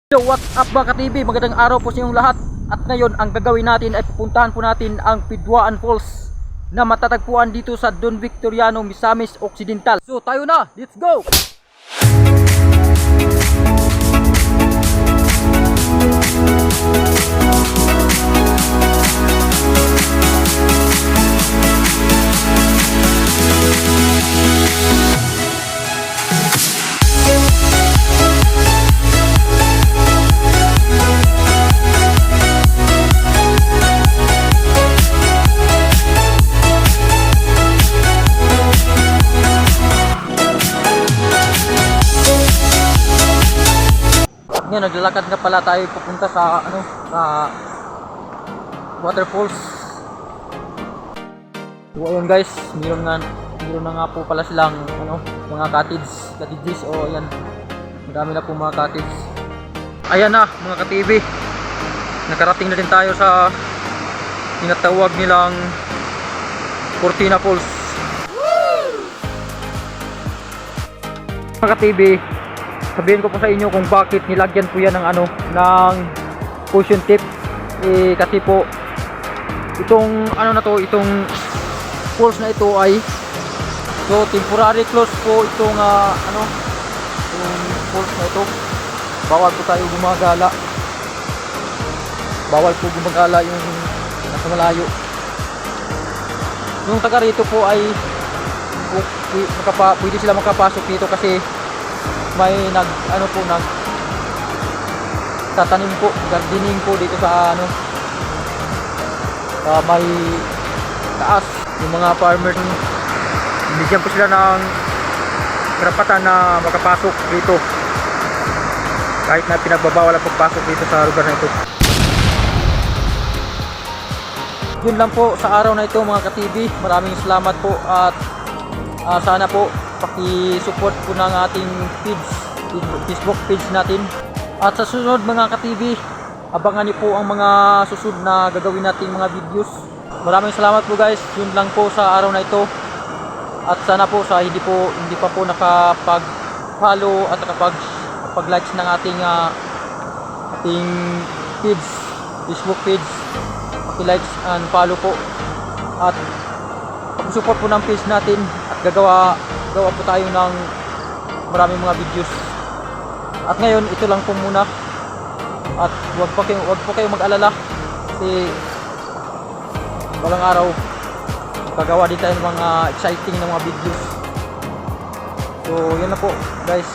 Yo, what's up mga ka-TV? Magandang araw po sa inyong lahat. At ngayon, ang gagawin natin ay pupuntahan po natin ang Pidwaan Falls na matatagpuan dito sa Don Victoriano, Misamis Occidental. So tayo na, let's go! Ngayon, naglalakad nga pala tayo pupunta sa sa waterfalls. So ayun guys, meron na nga po pala silang mga cottages o ayan. Madami na po mga cottage. Ayan na mga ka-TV. Nakarating na din tayo sa tinatawag nilang Cortina Falls. Mga ka-TV, sabihin ko po sa inyo kung bakit nilagyan po yan ng ng cushion tip. Kasi po itong itong falls na ito ay temporary close po itong itong falls na ito. Bawal po tayo gumagala. Bawal po gumagala yung nasa malayo. Yung taga rito po ay pwede sila makapasok dito kasi may tatanim po, gardening po dito sa may taas. Yung mga farmers, binigyan po sila ng karapatan na makapasok dito kahit na pinagbabawal ang pagpasok dito sa lugar na ito. Yun lang po sa araw na ito mga ka-TV. Maraming salamat po at sana po paki-support po ng ating Facebook page natin. At sa susunod mga ka-TV, abangan niyo po ang mga susunod na gagawin nating mga videos. Maraming salamat po guys. Yun lang po sa araw na ito. At sana po sa hindi pa po nakapag-follow at nakapag-likes ng ating page, Facebook page, paki-likes and follow po. At pag-support po ng page natin at gawa po tayo ng maraming mga videos. At ngayon, ito lang po muna. At wag po kayong mag-alala kasi balang araw gagawa din tayo ng mga exciting na mga videos. So, yun na po guys.